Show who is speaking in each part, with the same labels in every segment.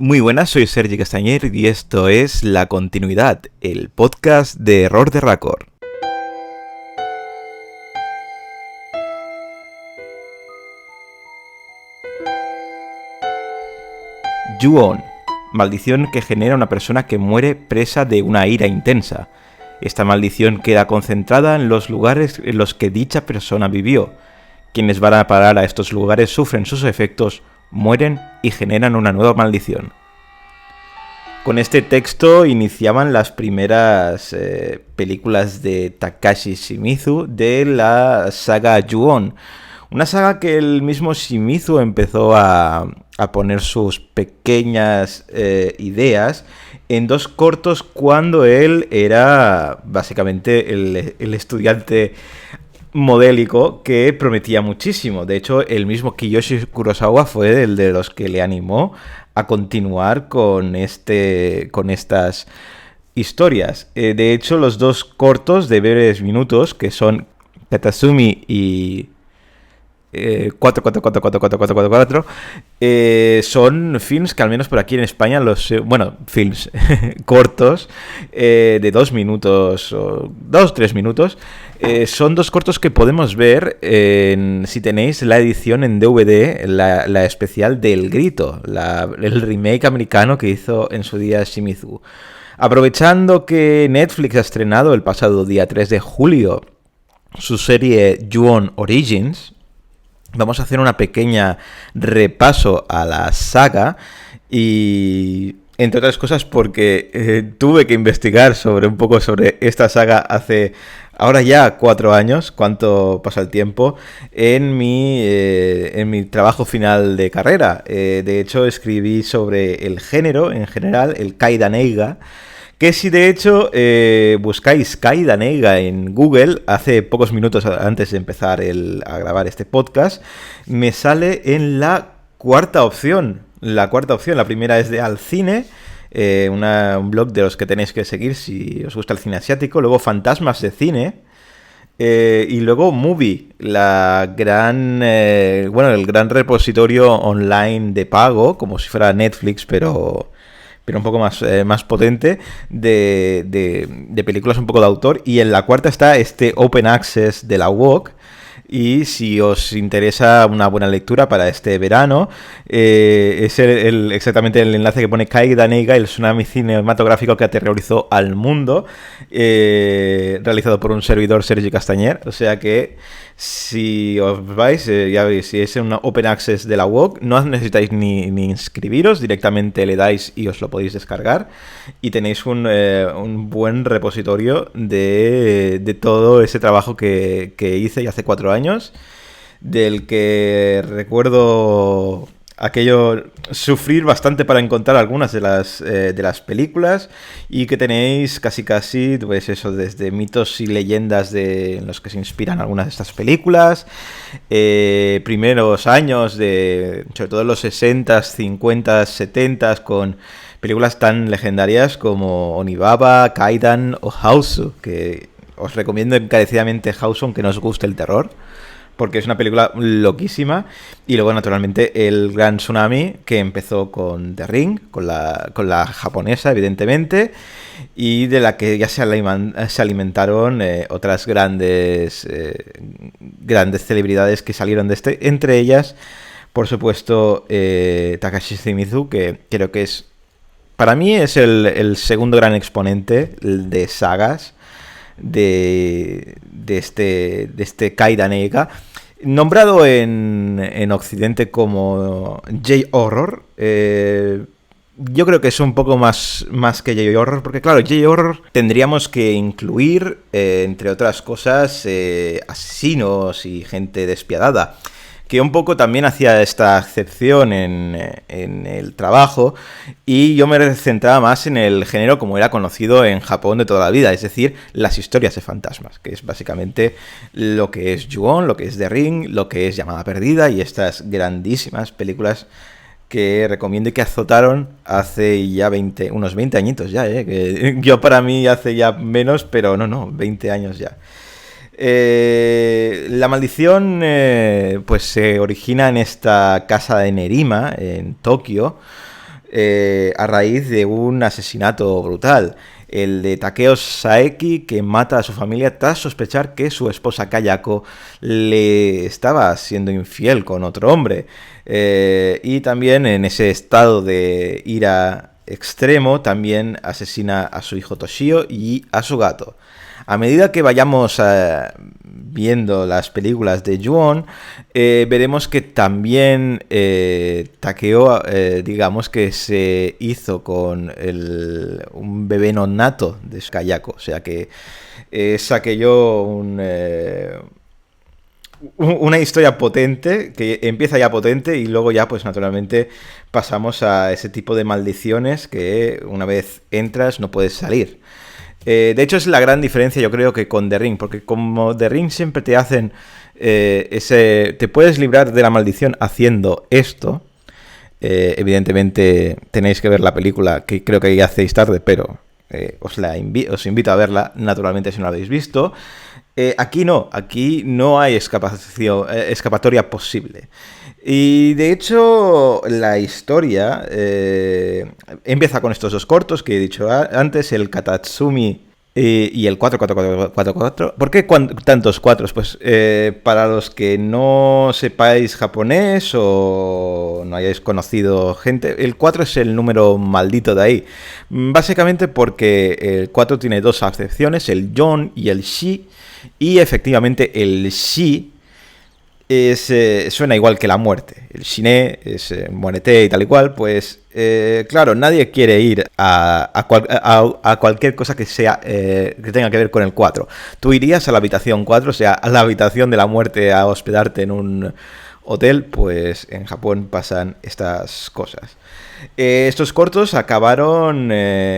Speaker 1: Muy buenas, soy Sergi Castañer y esto es La Continuidad, el podcast de Error de Raccord. Ju-on, maldición que genera una persona que muere presa de una ira intensa. Esta maldición queda concentrada en los lugares en los que dicha persona vivió. Quienes van a parar a estos lugares sufren sus efectos, mueren y generan una nueva maldición. Con este texto iniciaban las primeras películas de Takashi Shimizu de la saga Ju-on. Una saga que el mismo Shimizu empezó a poner sus pequeñas ideas en dos cortos cuando él era básicamente el estudiante modélico que prometía muchísimo. De hecho, el mismo Kiyoshi Kurosawa fue el de los que le animó a continuar con estas historias. De hecho, los dos cortos de breves minutos, que son Katasumi y 4444444, son films que al menos por aquí en España films cortos de 2 minutos o 2-3 minutos. Son dos cortos que podemos ver si tenéis la edición en DVD, la especial del Grito, el remake americano que hizo en su día Shimizu. Aprovechando que Netflix ha estrenado el pasado día 3 de julio su serie Ju-on Origins, vamos a hacer una pequeña repaso a la saga y, entre otras cosas, porque tuve que investigar un poco sobre esta saga hace ahora ya 4 años, cuánto pasa el tiempo, en mi trabajo final de carrera. De hecho, escribí sobre el género en general, el Kaidan Eiga, que si de hecho buscáis Kaidan Eiga en Google, hace pocos minutos antes de empezar a grabar este podcast, me sale en la cuarta opción. La primera es de Alcine, un blog de los que tenéis que seguir si os gusta el cine asiático. Luego Fantasmas de Cine. Y luego Movie, el gran repositorio online de pago, como si fuera Netflix, pero un poco más potente, de películas un poco de autor. Y en la cuarta está este Open Access de la UOC. Y si os interesa una buena lectura para este verano, es exactamente el enlace que pone Kaidan Eiga, el tsunami cinematográfico que aterrorizó al mundo, realizado por un servidor, Sergi Castañer. O sea que si os vais, ya veis, si es una Open Access de la UOC, no necesitáis ni inscribiros, directamente le dais y os lo podéis descargar. Y tenéis un buen repositorio de todo ese trabajo que hice ya hace 4 años, del que recuerdo sufrir bastante para encontrar algunas de las películas, y que tenéis casi pues eso, desde mitos y leyendas en los que se inspiran algunas de estas películas, primeros años sobre todo los 60s, 50s, 70s, con películas tan legendarias como Onibaba, Kaidan o Hausu, que os recomiendo encarecidamente Hausu, aunque no os guste el terror, porque es una película loquísima. Y luego, naturalmente, el gran tsunami, que empezó con The Ring, con la japonesa, evidentemente, y de la que ya se alimentaron otras grandes celebridades que salieron de entre ellas, por supuesto, Takashi Shimizu, que creo que para mí es el segundo gran exponente de sagas de este Kaidan Eiga, nombrado en Occidente como J-Horror. Yo creo que es un poco más que J-Horror, porque claro, J-Horror tendríamos que incluir, entre otras cosas, asesinos y gente despiadada, que un poco también hacía esta excepción en el trabajo, y yo me centraba más en el género como era conocido en Japón de toda la vida, es decir, las historias de fantasmas, que es básicamente lo que es Ju-on, lo que es The Ring, lo que es Llamada Perdida, y estas grandísimas películas que recomiendo y que azotaron hace ya unos 20 añitos ya, que yo para mí hace ya menos, pero no, 20 años ya. La maldición pues se origina en esta casa de Nerima, en Tokio, a raíz de un asesinato brutal. El de Takeo Saeki, que mata a su familia tras sospechar que su esposa Kayako le estaba siendo infiel con otro hombre. Y también en ese estado de ira extremo, también asesina a su hijo Toshio y a su gato. A medida que vayamos viendo las películas de Ju-on, veremos que también Takeo, digamos que se hizo con un bebé no nato de Kayako. O sea que es aquello una historia potente, que empieza ya potente y luego ya pues naturalmente pasamos a ese tipo de maldiciones que una vez entras no puedes salir. De hecho es la gran diferencia yo creo que con The Ring, porque como The Ring siempre te hacen te puedes librar de la maldición haciendo esto. Evidentemente tenéis que ver la película, que creo que ya hacéis tarde, pero os invito a verla, naturalmente si no la habéis visto. Aquí no hay escapatoria posible. Y de hecho la historia empieza con estos dos cortos que he dicho antes, el Katatsumi y el 44444. ¿Por qué tantos cuatros? Pues para los que no sepáis japonés o no hayáis conocido gente, el 4 es el número maldito de ahí. Básicamente porque el 4 tiene dos acepciones, el yon y el shi. Y efectivamente el shi suena igual que la muerte. El shine es muérete y tal y cual. Pues claro, nadie quiere ir a cualquier cosa que sea que tenga que ver con el 4. Tú irías a la habitación 4, o sea, a la habitación de la muerte, a hospedarte en un hotel. Pues en Japón pasan estas cosas. Estos cortos acabaron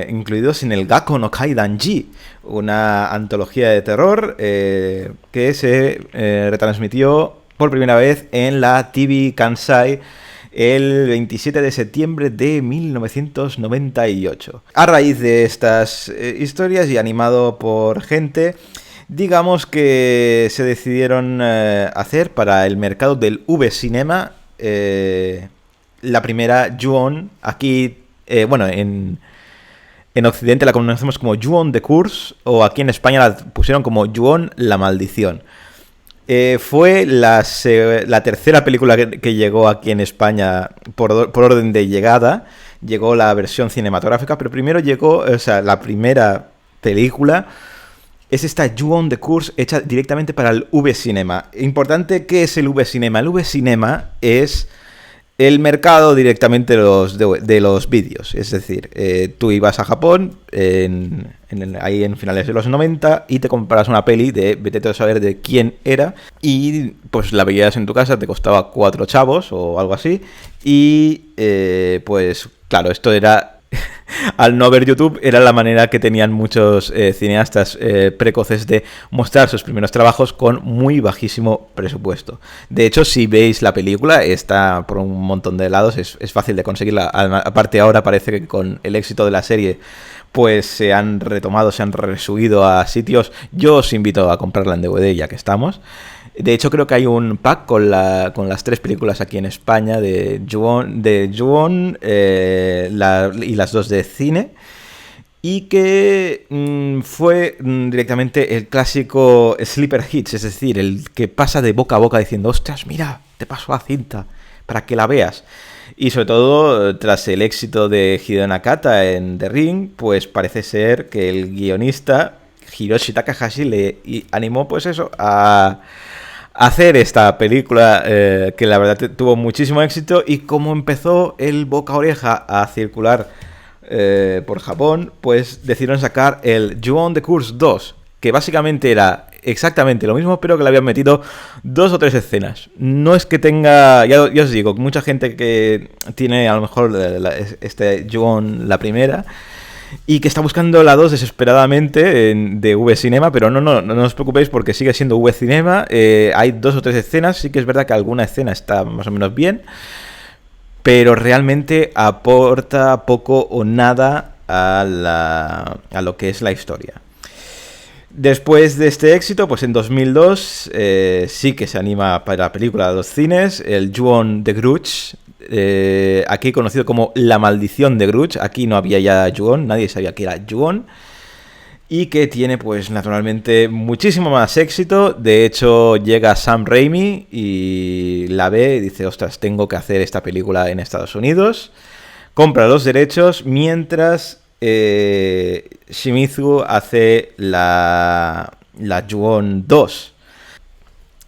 Speaker 1: incluidos en el Gakko no Kaidanji, una antología de terror que se retransmitió por primera vez en la TV Kansai el 27 de septiembre de 1998. A raíz de estas historias y animado por gente, digamos que se decidieron hacer para el mercado del V-Cinema la primera Ju-on. Aquí, en Occidente la conocemos como Ju-on The Curse, o aquí en España la pusieron como Ju-on La Maldición. Fue la tercera película que llegó aquí en España por orden de llegada. Llegó la versión cinematográfica, pero primero llegó, o sea, la primera película es esta Ju-on The Curse hecha directamente para el V-Cinema. Importante, ¿qué es el V-Cinema? El V-Cinema es el mercado directamente de los vídeos. Es decir, tú ibas a Japón ahí en finales de los 90 y te compras una peli de vete a saber de quién era y pues la veías en tu casa, te costaba 4 chavos o algo así y pues claro, esto era... Al no haber YouTube, era la manera que tenían muchos cineastas precoces de mostrar sus primeros trabajos con muy bajísimo presupuesto. De hecho, si veis la película, está por un montón de lados, es fácil de conseguirla. Aparte, ahora parece que con el éxito de la serie, pues se han resubido a sitios. Yo os invito a comprarla en DVD ya que estamos. De hecho, creo que hay un pack con las 3 películas aquí en España de Ju-on y las 2 de cine. Y que fue directamente el clásico sleeper hits, es decir, el que pasa de boca a boca diciendo, ostras, mira, te paso la cinta para que la veas. Y sobre todo, tras el éxito de Hideo Nakata en The Ring, pues parece ser que el guionista Hiroshi Takahashi le animó, pues eso, a hacer esta película que la verdad tuvo muchísimo éxito. Y como empezó el boca a oreja a circular por Japón, pues decidieron sacar el Ju-on The Curse 2, que básicamente era exactamente lo mismo, pero que le habían metido 2 o 3 escenas. No es que tenga, ya os digo, mucha gente que tiene a lo mejor este Ju-on la primera y que está buscando la 2 desesperadamente de V-Cinema, pero no os preocupéis porque sigue siendo V-Cinema. Hay 2 o 3 escenas, sí que es verdad que alguna escena está más o menos bien, pero realmente aporta poco o nada a lo que es la historia. Después de este éxito, pues en 2002 sí que se anima para la película de los cines, el Ju-on The Grudge, aquí conocido como La Maldición de Grudge. Aquí no había ya Ju-on, nadie sabía que era Ju-on. Y que tiene, pues, naturalmente muchísimo más éxito. De hecho, llega Sam Raimi y la ve y dice, ostras, tengo que hacer esta película en Estados Unidos. Compra los derechos mientras Shimizu hace la Ju-on 2.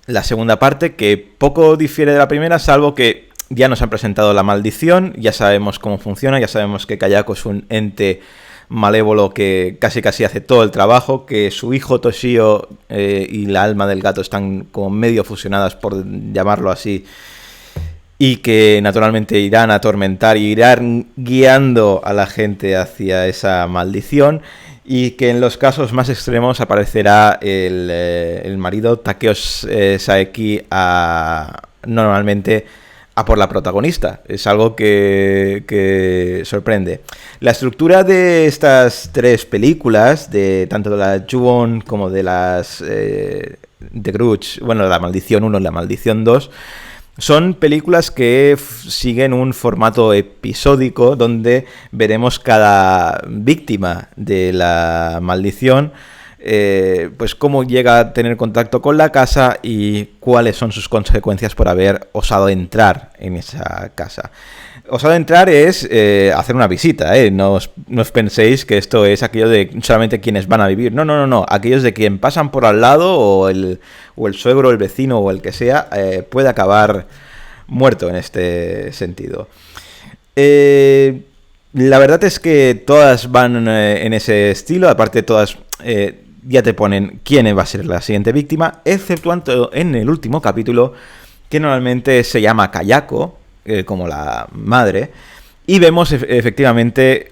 Speaker 1: La segunda parte, que poco difiere de la primera, salvo que ya nos han presentado la maldición, ya sabemos cómo funciona, ya sabemos que Kayako es un ente malévolo que casi hace todo el trabajo, que su hijo Toshio y la alma del gato están como medio fusionadas, por llamarlo así, y que naturalmente irán a atormentar y irán guiando a la gente hacia esa maldición, y que en los casos más extremos aparecerá el marido Takeo Saeki normalmente a por la protagonista. Es algo que sorprende. La estructura de estas tres películas, de tanto de la Ju-on como de las de Grudge, bueno, La Maldición 1 y La Maldición 2, son películas que siguen un formato episódico donde veremos cada víctima de la maldición, pues cómo llega a tener contacto con la casa y cuáles son sus consecuencias por haber osado entrar en esa casa. Osado entrar es hacer una visita, no os penséis que esto es aquello de solamente quienes van a vivir. No. Aquellos de quien pasan por al lado o el suegro, el vecino o el que sea, puede acabar muerto en este sentido. La verdad es que todas van en ese estilo, aparte todas ya te ponen quién va a ser la siguiente víctima, exceptuando en el último capítulo, que normalmente se llama Kayako, como la madre, y vemos efectivamente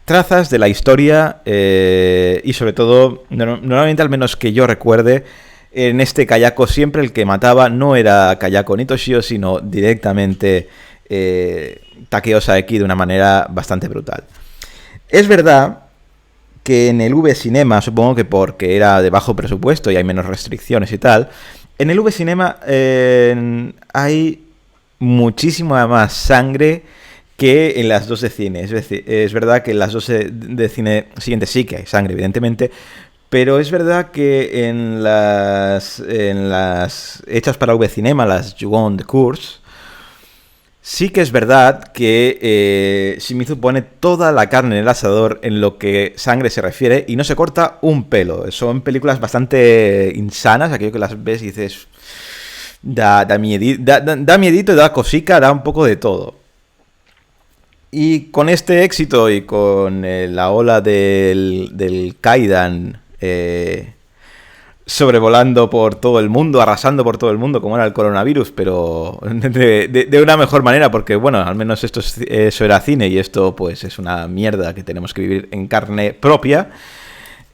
Speaker 1: trazas de la historia y sobre todo, normalmente al menos que yo recuerde, en este Kayako siempre el que mataba no era Kayako ni Toshio, sino directamente Takeo Saeki de una manera bastante brutal. Es verdad que en el V-Cinema, supongo que porque era de bajo presupuesto y hay menos restricciones y tal, en el V-Cinema hay muchísima más sangre que en las dos de cine. Es decir, es verdad que en las dos de cine siguientes sí que hay sangre, evidentemente, pero es verdad que en las hechas para V-Cinema, las Ju-on de Course, sí que es verdad que Shimizu pone toda la carne en el asador en lo que sangre se refiere y no se corta un pelo. Son películas bastante insanas, aquello que las ves y dices, da miedito, da cosica, da un poco de todo. Y con este éxito y con la ola del Kaidan sobrevolando por todo el mundo, arrasando por todo el mundo, como era el coronavirus, pero de una mejor manera, porque bueno, al menos eso era cine y esto pues es una mierda que tenemos que vivir en carne propia.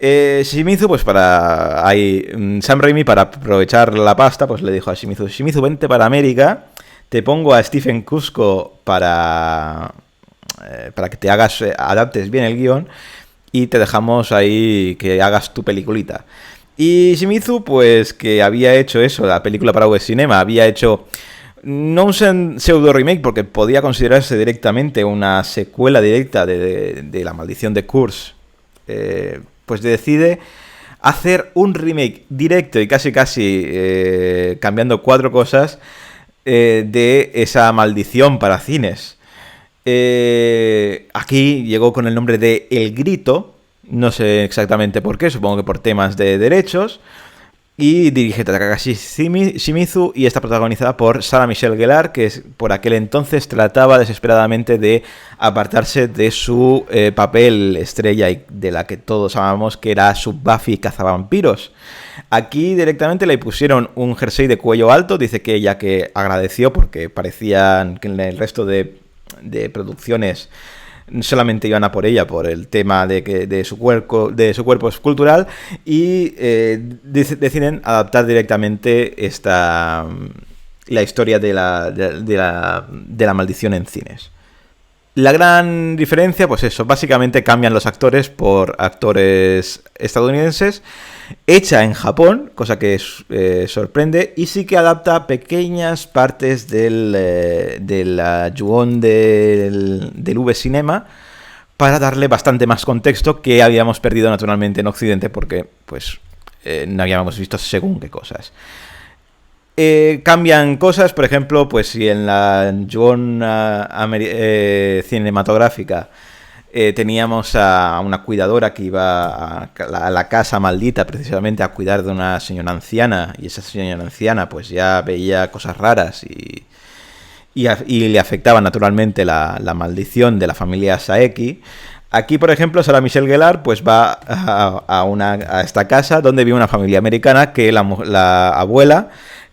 Speaker 1: Shimizu, pues Sam Raimi, para aprovechar la pasta, pues le dijo a Shimizu, vente para América, te pongo a Stephen Cusco para que te adaptes bien el guión y te dejamos ahí que hagas tu peliculita. Y Shimizu, pues que había hecho eso, la película para V-Cinema, había hecho no un pseudo remake porque podía considerarse directamente una secuela directa de La Maldición de Course, pues decide hacer un remake directo y casi cambiando 4 cosas de esa maldición para cines. Aquí llegó con el nombre de El Grito. No sé exactamente por qué, supongo que por temas de derechos. Y dirige Takashi Shimizu y está protagonizada por Sarah Michelle Gellar, que por aquel entonces trataba desesperadamente de apartarse de su papel estrella y de la que todos amamos, que era su Buffy cazavampiros. Aquí directamente le pusieron un jersey de cuello alto, dice que ella que agradeció porque parecían que en el resto de producciones solamente iban a por ella por el tema de su cuerpo escultural y deciden adaptar directamente la historia de la maldición en cines. La gran diferencia, pues eso, básicamente cambian los actores por actores estadounidenses, hecha en Japón, cosa que sorprende, y sí que adapta pequeñas partes de la Ju-on del V-Cinema para darle bastante más contexto que habíamos perdido naturalmente en Occidente porque pues no habíamos visto según qué cosas. Cambian cosas, por ejemplo, pues si en la Ju-on cinematográfica teníamos a una cuidadora que iba a la casa maldita precisamente a cuidar de una señora anciana, y esa señora anciana pues ya veía cosas raras y le afectaba naturalmente la maldición de la familia Saeki. Aquí, por ejemplo, Sarah Michelle Gellar pues va a esta casa donde vive una familia americana que la abuela,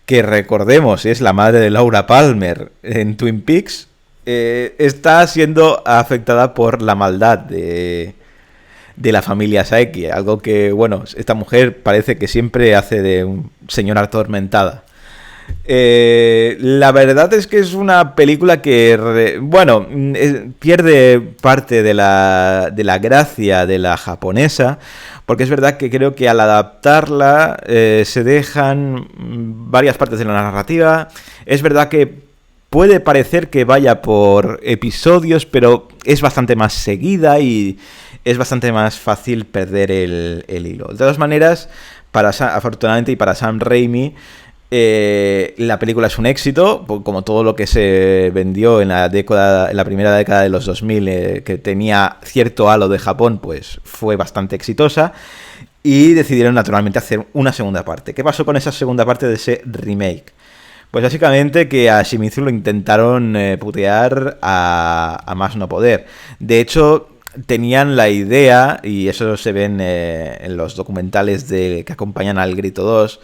Speaker 1: que recordemos es la madre de Laura Palmer en Twin Peaks, está siendo afectada por la maldad de la familia Saeki. Algo que, bueno, esta mujer parece que siempre hace de un señora atormentada. La verdad es que es una película que, pierde parte de la gracia de la japonesa, porque es verdad que creo que al adaptarla se dejan varias partes de la narrativa. Es verdad que puede parecer que vaya por episodios, pero es bastante más seguida y es bastante más fácil perder el hilo. De todas maneras, afortunadamente y para Sam Raimi, la película es un éxito, como todo lo que se vendió en la primera década de los 2000, que tenía cierto halo de Japón, pues fue bastante exitosa, y decidieron naturalmente hacer una segunda parte. ¿Qué pasó con esa segunda parte de ese remake? Pues básicamente que a Shimizu lo intentaron putear a más no poder. De hecho, tenían la idea, y eso se ve en los documentales que acompañan al Grito 2,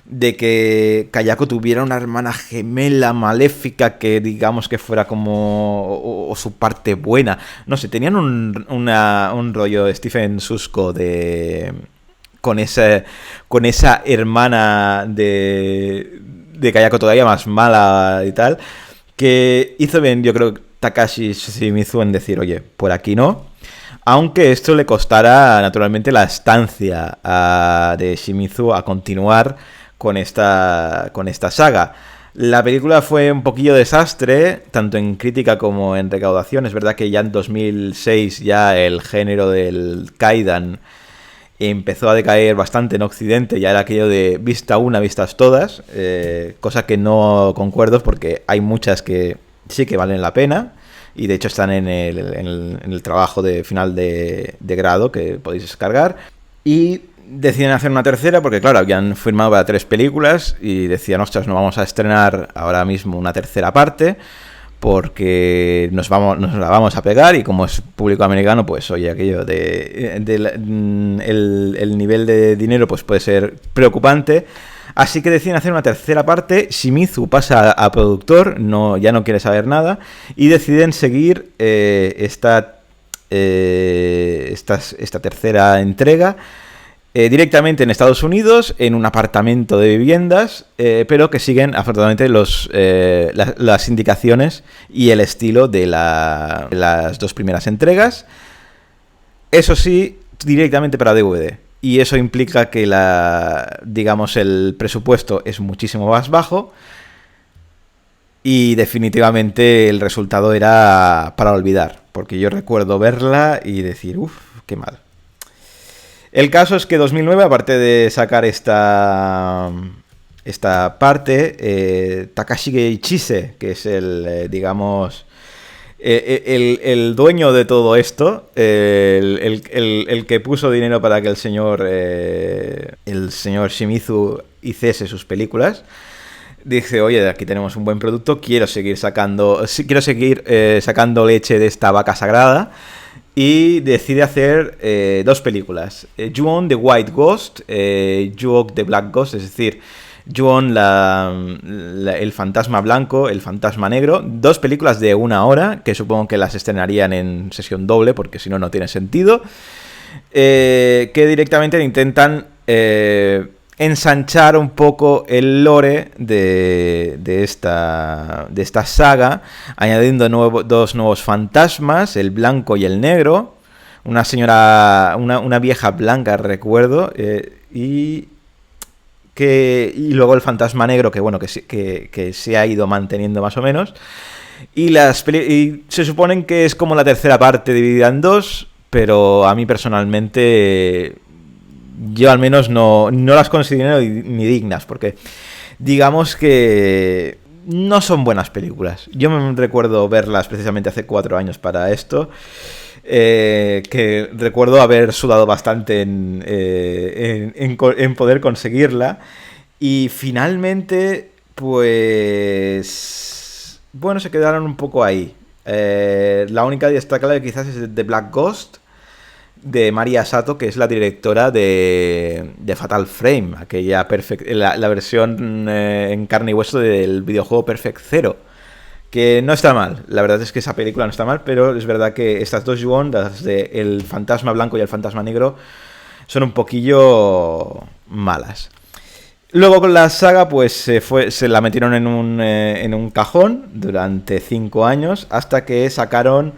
Speaker 1: de que Kayako tuviera una hermana gemela maléfica que digamos que fuera como o su parte buena. No sé, tenían un rollo Stephen Susko con esa hermana de Kayako todavía más mala y tal, que hizo bien, yo creo, Takashi Shimizu en decir, oye, por aquí no. Aunque esto le costara naturalmente la estancia de Shimizu a continuar con esta saga. La película fue un poquillo desastre, tanto en crítica como en recaudación. Es verdad que ya en 2006 ya el género del Kaidan empezó a decaer bastante en Occidente. Ya era aquello de vista una, vistas todas, cosa que no concuerdo porque hay muchas que sí que valen la pena y de hecho están en el trabajo de final de grado que podéis descargar. Y deciden hacer una tercera porque, claro, habían firmado para 3 películas y decían, ostras, no vamos a estrenar ahora mismo una tercera parte porque nos la vamos a pegar, y como es público americano, pues oye, aquello el nivel de dinero pues puede ser preocupante. Así que deciden hacer una tercera parte. Shimizu pasa a productor, ya no quiere saber nada, y deciden seguir esta tercera entrega directamente en Estados Unidos, en un apartamento de viviendas, pero que siguen afortunadamente las indicaciones y el estilo de las 2 primeras entregas. Eso sí, directamente para DVD. Y eso implica que el presupuesto es muchísimo más bajo y definitivamente el resultado era para olvidar, porque yo recuerdo verla y decir, uff, qué mal. El caso es que 2009, aparte de sacar esta parte, Takashi Ichise, que es el dueño de todo esto, el que puso dinero para que el señor Shimizu hiciese sus películas, dice, oye, aquí tenemos un buen producto, quiero seguir sacando leche de esta vaca sagrada. Y decide hacer 2 películas. Ju-on The White Ghost, Ju-ok The Black Ghost, es decir, Ju-on el fantasma blanco, el fantasma negro. 2 películas de 1 hora, que supongo que las estrenarían en sesión doble, porque si no, no tiene sentido. Que directamente intentan ensanchar un poco el lore de esta saga, añadiendo dos nuevos fantasmas, el blanco y el negro, una señora, una vieja blanca, recuerdo, y luego el fantasma negro, que bueno, que se ha ido manteniendo más o menos. Y se suponen que es como la tercera parte dividida en dos, pero a mí personalmente, yo al menos no las considero ni dignas, porque digamos que no son buenas películas. Yo me recuerdo verlas precisamente hace 4 años para esto, que recuerdo haber sudado bastante en poder conseguirla, y finalmente, pues... bueno, se quedaron un poco ahí. La única destacable quizás es The Black Ghost, de Maria Sato, que es la directora de Fatal Frame, aquella la versión en carne y hueso del videojuego Perfect Zero, que no está mal. La verdad es que esa película no está mal, pero es verdad que estas dos Ju-on, las de el fantasma blanco y el fantasma negro, son un poquillo malas. Luego con la saga, pues se la metieron en un cajón durante 5 años, hasta que sacaron,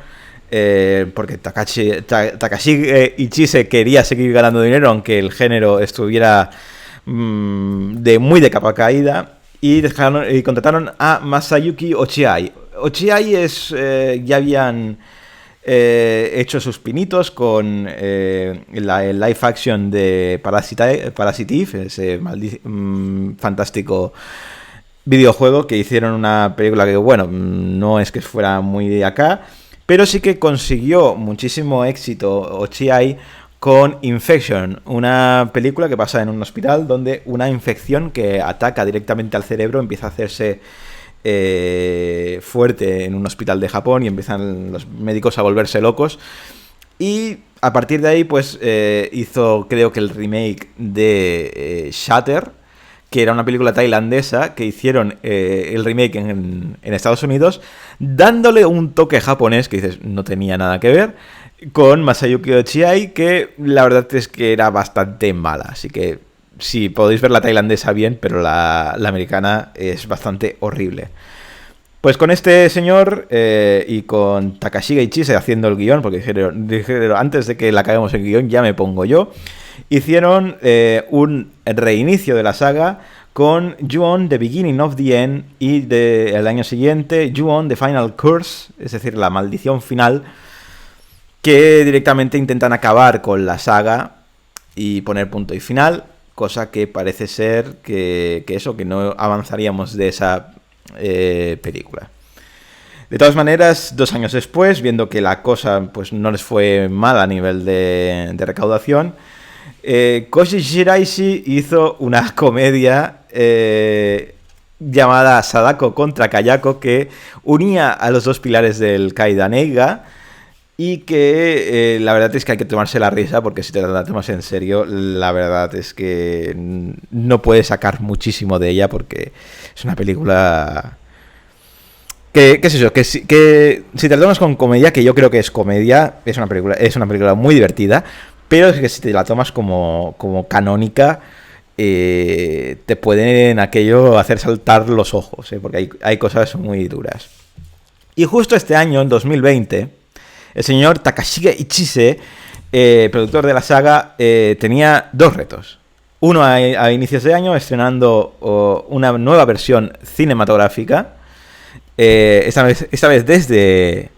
Speaker 1: porque Takashi Ichise quería seguir ganando dinero, aunque el género estuviera muy de capa caída, y contrataron a Masayuki Ochiai. Ochiai ya habían hecho sus pinitos con el live action de Parasitive, ese fantástico videojuego, que hicieron una película que, bueno, no es que fuera muy de acá, pero sí que consiguió muchísimo éxito Ochiai con Infection, una película que pasa en un hospital donde una infección que ataca directamente al cerebro empieza a hacerse fuerte en un hospital de Japón, y empiezan los médicos a volverse locos, y a partir de ahí pues hizo, creo que el remake de Shatter, que era una película tailandesa que hicieron el remake en Estados Unidos, dándole un toque japonés que dices no tenía nada que ver, con Masayuki Ochiai, que la verdad es que era bastante mala, así que sí, podéis ver la tailandesa bien, pero la americana es bastante horrible. Pues con este señor y con Takashi Ichise haciendo el guión, porque dijeron antes de que la acabemos el guión ya me pongo yo, hicieron un reinicio de la saga con Ju-on The Beginning of the End, y el año siguiente Ju-on The Final Curse, es decir, la maldición final, que directamente intentan acabar con la saga y poner punto y final, cosa que parece ser que no avanzaríamos de esa película. De todas maneras, 2 años después, viendo que la cosa pues no les fue mal a nivel de recaudación, Koji Shiraishi hizo una comedia llamada Sadako contra Kayako, que unía a los dos pilares del Kaidan Eiga, y que la verdad es que hay que tomarse la risa, porque si te la tomas en serio, la verdad es que no puedes sacar muchísimo de ella, porque es una película ¿qué es eso? Que si te la tomas con comedia, que yo creo que es comedia, es una película muy divertida, pero es que si te la tomas como canónica, te pueden aquello hacer saltar los ojos, porque hay cosas muy duras. Y justo este año, en 2020, el señor Takashi Ichise, productor de la saga, tenía 2 retos. Uno a inicios de año, estrenando una nueva versión cinematográfica, esta vez desde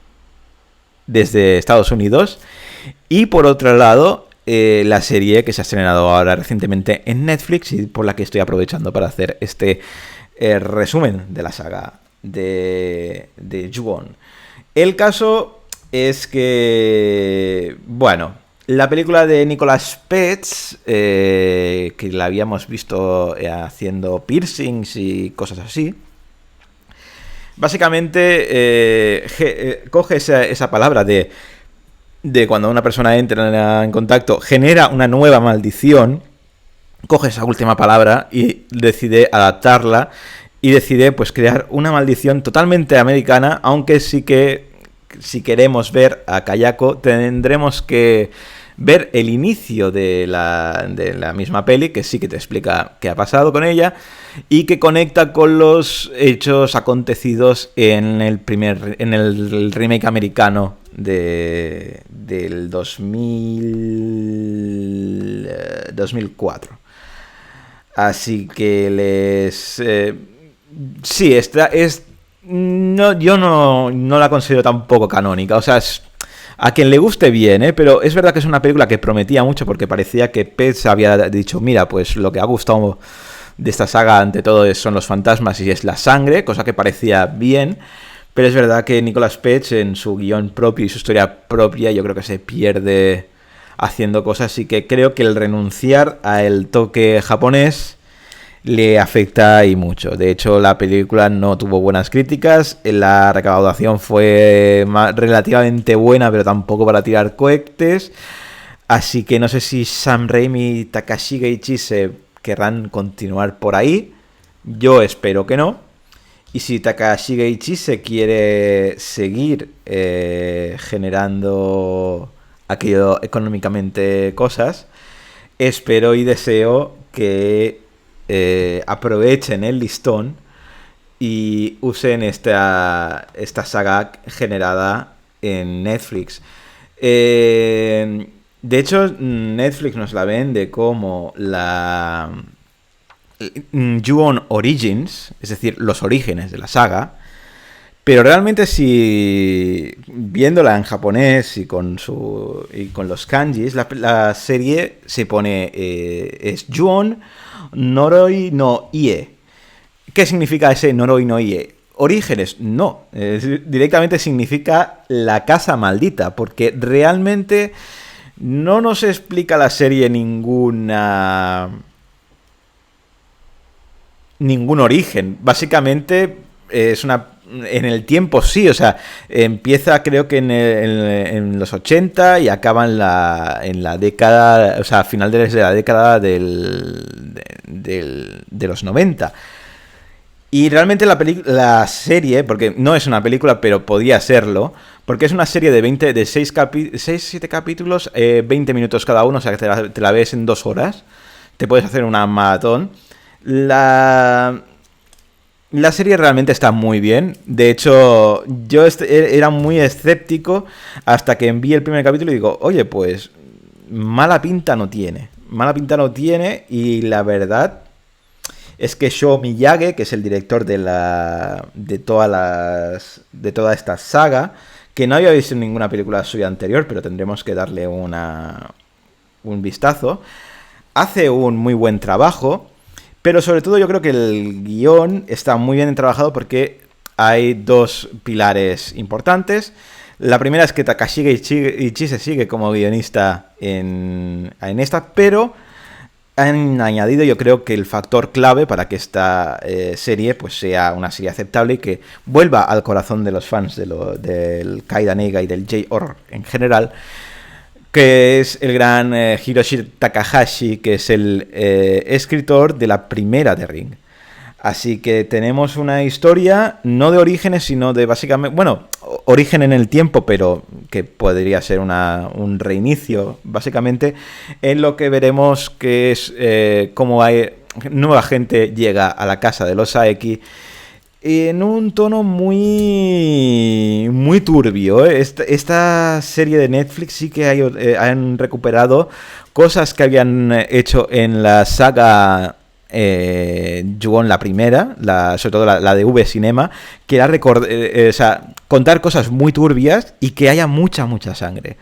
Speaker 1: Estados Unidos, y por otro lado la serie que se ha estrenado ahora recientemente en Netflix, y por la que estoy aprovechando para hacer este resumen de la saga de Ju-on. El caso es que, bueno, la película de Nicolas Pets, que la habíamos visto haciendo piercings y cosas así, básicamente coge esa palabra de cuando una persona entra en contacto, genera una nueva maldición, coge esa última palabra y decide adaptarla, y decide pues crear una maldición totalmente americana, aunque sí que si queremos ver a Kayako tendremos que ver el inicio de la misma peli, que sí que te explica qué ha pasado con ella, y que conecta con los hechos acontecidos en el remake americano del 2004. Así que sí, esta es... No, yo no la considero tampoco canónica. O sea, a quien le guste bien, ¿eh? Pero es verdad que es una película que prometía mucho porque parecía que Pets había dicho, mira, pues lo que ha gustado de esta saga ante todo son los fantasmas y es la sangre, cosa que parecía bien. Pero es verdad que Nicolas Pets en su guión propio y su historia propia yo creo que se pierde haciendo cosas, así que creo que el renunciar al toque japonés le afecta y mucho. De hecho, la película no tuvo buenas críticas, la recaudación fue relativamente buena, pero tampoco para tirar cohetes, así que no sé si Sam Raimi y Takashi Geichi querrán continuar por ahí. Yo espero que no. Y si Takashi Geichi se quiere seguir generando aquello económicamente cosas, espero y deseo que aprovechen el listón y usen esta saga generada en Netflix. De hecho, Netflix nos la vende como la Ju-On Origins, es decir, los orígenes de la saga. Pero realmente si viéndola en japonés y con los kanjis, la serie se pone es Ju-On Noroi no Ie. ¿Qué significa ese Noroi no Ie? Orígenes, no. Directamente significa la casa maldita, porque realmente no nos explica la serie ningún origen. Básicamente es en el tiempo sí, o sea, empieza creo que en los 80 y acaba en la década, o sea, a final de la década de los 90. Y realmente la serie, porque no es una película, pero podía serlo, porque es una serie de 6-7 capítulos, 20 minutos cada uno, o sea, que te la ves en 2 horas, te puedes hacer una maratón. La serie realmente está muy bien. De hecho, yo era muy escéptico hasta que vi el primer capítulo y digo, oye, pues mala pinta no tiene. Mala pinta no tiene y la verdad es que Sho Miyage, que es el director de toda esta saga, que no había visto ninguna película suya anterior, pero tendremos que darle un vistazo, hace un muy buen trabajo. Pero sobre todo yo creo que el guión está muy bien trabajado porque hay 2 pilares importantes. La primera es que Takashi Geichi se sigue como guionista en esta, pero han añadido yo creo que el factor clave para que esta serie pues sea una serie aceptable y que vuelva al corazón de los fans del Kaiden Eiga y del J-Horror en general, que es el gran Hiroshi Takahashi, que es el escritor de la primera de Ring. Así que tenemos una historia no de orígenes, sino de básicamente, bueno, origen en el tiempo, pero que podría ser un reinicio, básicamente, en lo que veremos que es cómo nueva gente llega a la casa de los Saeki, en un tono muy turbio. Esta serie de Netflix sí que han recuperado cosas que habían hecho en la saga Ju-On, la primera, sobre todo la de V-Cinema, que era contar cosas muy turbias y que haya mucha sangre.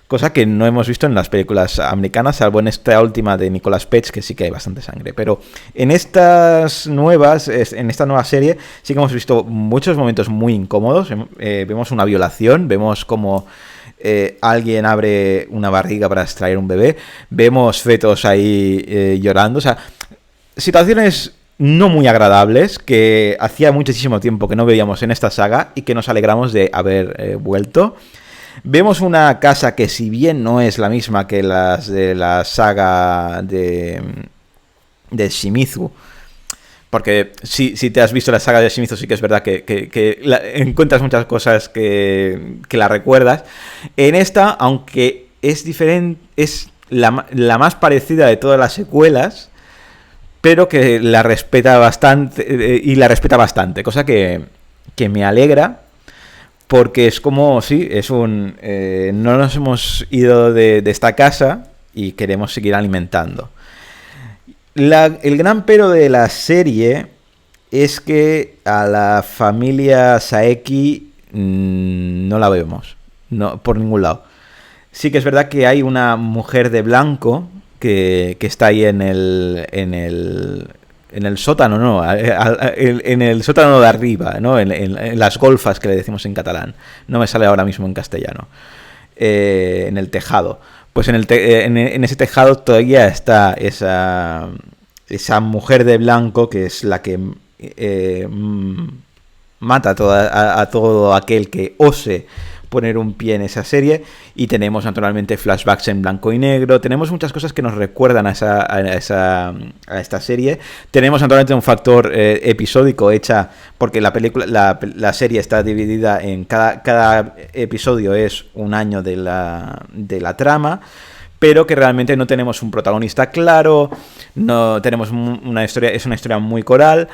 Speaker 1: Cosa que no hemos visto en las películas americanas, salvo en esta última de Nicolas Pets, que sí que hay bastante sangre. Pero en esta nueva serie, sí que hemos visto muchos momentos muy incómodos. Vemos una violación, vemos como alguien abre una barriga para extraer un bebé, vemos fetos ahí llorando. O sea, situaciones no muy agradables que hacía muchísimo tiempo que no veíamos en esta saga y que nos alegramos de haber vuelto. Vemos una casa que, si bien no es la misma que las de la saga de Shimizu, porque si te has visto la saga de Shimizu, sí que es verdad que encuentras muchas cosas que la recuerdas. En esta, aunque es diferente, es la más parecida de todas las secuelas, pero que la respeta bastante, y la respeta bastante, cosa que me alegra, porque es como, sí, es un... no nos hemos ido de esta casa y queremos seguir alimentando. El gran pero de la serie es que a la familia Saeki no la vemos, no, por ningún lado. Sí que es verdad que hay una mujer de blanco que está ahí en el sótano, ¿no? En el sótano de arriba, ¿no? En las golfas, que le decimos en catalán. No me sale ahora mismo en castellano. En el tejado. Pues en ese tejado todavía está esa mujer de blanco, que es la que mata a todo aquel que ose poner un pie en esa serie. Y tenemos naturalmente flashbacks en blanco y negro, tenemos muchas cosas que nos recuerdan a esta serie. Tenemos naturalmente un factor episódico hecha, porque la serie está dividida en cada episodio es un año de la trama, pero que realmente no tenemos un protagonista claro, no tenemos una historia, es una historia muy coral.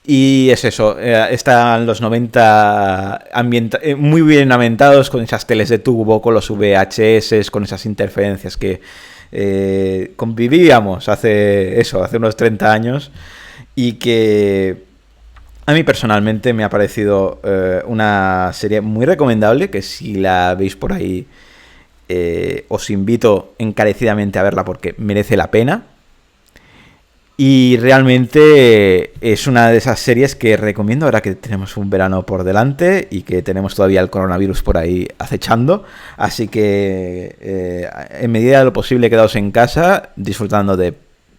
Speaker 1: Y es eso, están los 90 muy bien ambientados, con esas teles de tubo, con los VHS, con esas interferencias que convivíamos hace unos 30 años, y que a mí personalmente me ha parecido una serie muy recomendable, que si la veis por ahí os invito encarecidamente a verla porque merece la pena. Y realmente es una de esas series que recomiendo ahora que tenemos un verano por delante y que tenemos todavía el coronavirus por ahí acechando. Así que en medida de lo posible quedaos en casa disfrutando de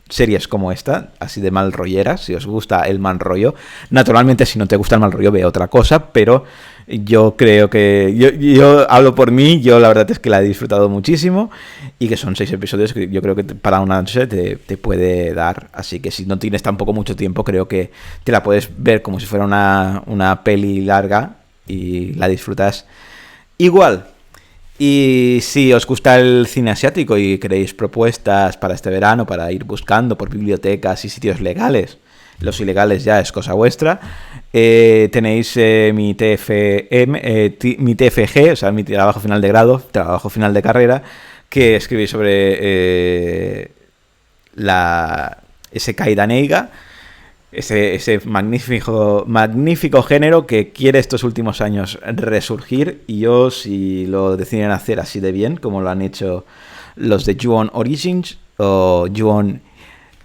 Speaker 1: series como esta, así de mal rolleras, si os gusta el mal rollo. Naturalmente, si no te gusta el mal rollo, ve otra cosa, pero yo creo que... Yo hablo por mí, yo la verdad es que la he disfrutado muchísimo, y que son 6 episodios que yo creo que para una noche te puede dar. Así que si no tienes tampoco mucho tiempo, creo que te la puedes ver como si fuera una peli larga y la disfrutas igual. Y si os gusta el cine asiático y queréis propuestas para este verano, para ir buscando por bibliotecas y sitios legales, los ilegales ya es cosa vuestra, tenéis mi mi TFG, o sea, mi trabajo final de grado, trabajo final de carrera, que escribí sobre Isekai Daneiga, ese magnífico género que quiere estos últimos años resurgir. Y yo, si lo deciden hacer así de bien, como lo han hecho los de Ju-On Origins o Ju-On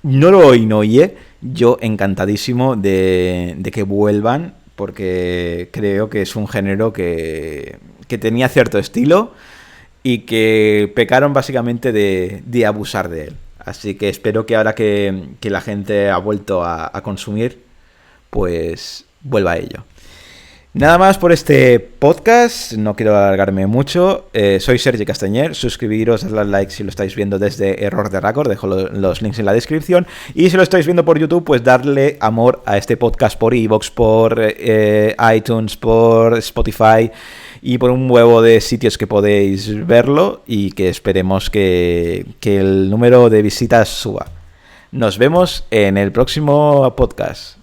Speaker 1: Noro Inoue, yo encantadísimo de que vuelvan, porque creo que es un género que tenía cierto estilo y que pecaron básicamente de abusar de él. Así que espero que ahora que la gente ha vuelto a consumir, pues vuelva a ello. Nada más por este podcast, no quiero alargarme mucho. Soy Sergi Castañer, suscribiros, dadle al like si lo estáis viendo desde Error de Record, dejo los links en la descripción. Y si lo estáis viendo por YouTube, pues darle amor a este podcast por iVoox, por iTunes, por Spotify y por un huevo de sitios que podéis verlo, y que esperemos que el número de visitas suba. Nos vemos en el próximo podcast.